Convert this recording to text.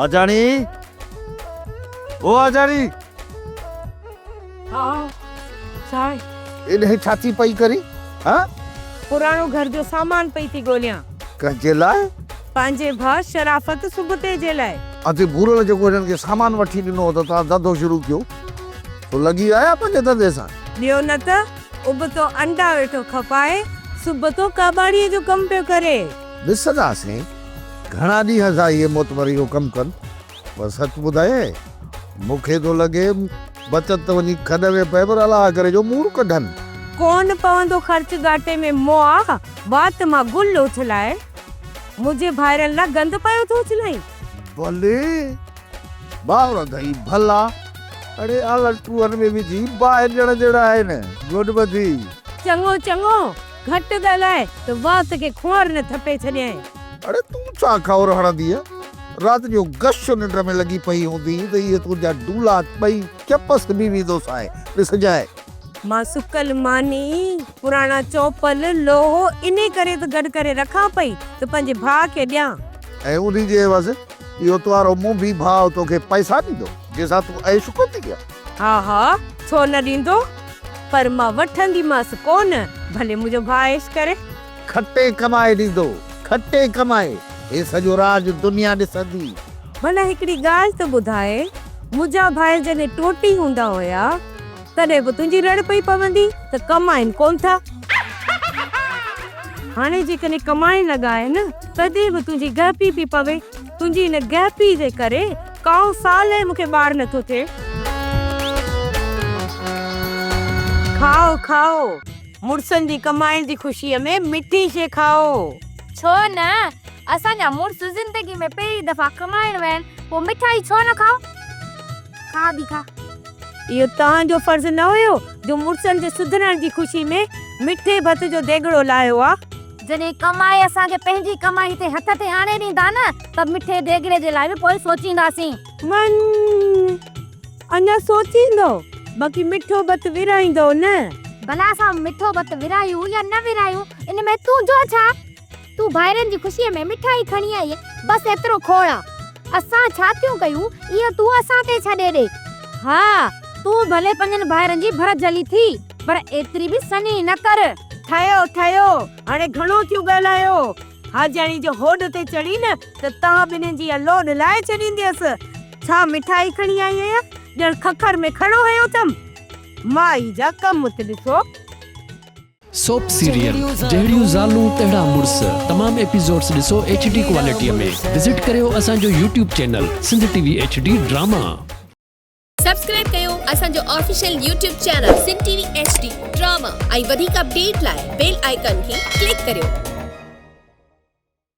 आजानी, ओ आजानी, हाँ साईं इन्हें छाती पई करी, हाँ? पुरानो घर जो सामान पई थी गोलियां कंहिंजे लाइ? पंहिंजे भाउ शराफत सुबुते जे लाइ। अते भूरल जेको हिननि खे सामान वठी ॾिनो त तव्हां धंधो शुरू कयो तो लॻी आया पंहिंजे धंधे सां। ॿियो न त उबतो अंडा वेठो खपाए, सुबुतो कबाड़ीअ जो कमु पियो करे। ॾिसंदासीं घणा ॾींहं असां इहे मोतबरी जो कमु कनि, पर सच ॿुधाए मूंखे थो लॻे बचत वञी खॾ में पए पर अलाह करे जो मूड़ कढनि। कोन पवंदो ख़र्च घाटे में मोआ बात मां गुल उछलाए, मुंहिंजे भाइरनि लाइ गंद पियो थो उछलाई। भले बावर दही भला, अरे आलस टूअन में विझी बाहि ॼण जहिड़ा आहिनि गुड बधी। चङो चङो घटि ॻाल्हाए त वात खे खुंअर न थपे छॾियईं। अरे तूं छा खौर हणंदी आहे? रात जो गश निंड में लगी पई हूंदी त इहे तुंहिंजा डूला पई चपस बि विधो साए ॾिस जाए। मां सुकल मानी पुराना चौपल लोहो इने करे त गॾु करे रखां पई त पंहिंजे भाउ खे ॾियां। ऐं उन्ही जे एवज़ इहो तुआरो मुंहुं बि भाउ तोखे पैसा ॾींदो जंहिंसां तूं ऐश कोन थी कया। हा हा छो न ॾींदो, पर मां वठंदीमांसि कोन, भले मुंहिंजो भाउ ऐश करे। खटे कमाए ॾींदो, खटे कमाए, हे सॼो राज दुनिया ॾिसंदी। भला हिकिड़ी ॻाल्हि त ॿुधाए, मुंहिंजा भाई जॾहिं टोटी हूंदा हुया तॾहिं बि तुंहिंजी रड़ पई पवंदी त कमाइनि कोन था। हाणे जेकॾहिं कमाइण लॻा आहिनि तॾहिं बि तुंहिंजी गहपी पई पवे। तुंहिंजी हिन गहपी जे करे काओ साल मूंखे ॿार नथो थिए। खाओ खाओ, मुड़सनि जी कमाइण जी ख़ुशीअ में मिठी शइ खाओ। छो न, असांजा मुड़स ज़िंदगी में पहिरीं दफ़ा कमाइण विया आहिनि, पोइ मिठाई छो न खाओ? खा बि खा। इहो तव्हांजो फर्ज़ न हुयो जो मुड़सनि जे सुधरण जी ख़ुशी में मिठे भत जो देगड़ो लायो आ। जॾहिं कमाए असांखे पंहिंजी कमाई ते हथ ते आणे ॾींदा न त मिठे देगड़े जे लाइ बि पोइ सोचींदासीं। मन अञा सोचींदो, बाक़ी मिठो भत विराईंदो न। भला असां मिठो भत विरायूं या न विरायूं, इन में तूं जो छा? तूं भाइरनि जी ख़ुशीअ में मिठाई खणी आई, बस एतिरो खोड़ा। असां छा थियूं कयूं इहो तूं असां ते छॾे ॾे। हा तूं भले पंहिंजनि भाइरनि जी भर जली थी, पर एतिरी बि सनी न कर। ठहियो ठहियो, हाणे घणो थियूं ॻाल्हायो। हाजाणी जो होॾ ते चढ़ी न त तव्हां ॿिन्हिनि जी लोड लाए छॾींदसि। छा मिठाई खणी आई आहियां, ॼण खखर में खड़ो हुयो अथमि। माई जा कम त ॾिसो। सोप सीरियल जहिड़ियूं ज़ालूं तहिड़ा मुड़स तमाम एपिसोड्स ॾिसो HD क्वालिटीअ में। विज़िट करियो असांजो YouTube channel Sindh TV HD drama. Subscribe कयो असांजो official YouTube channel Sindh TV HD drama ऐं वधीक अपडेट लाइ बेल आइकन खे क्लिक करियो।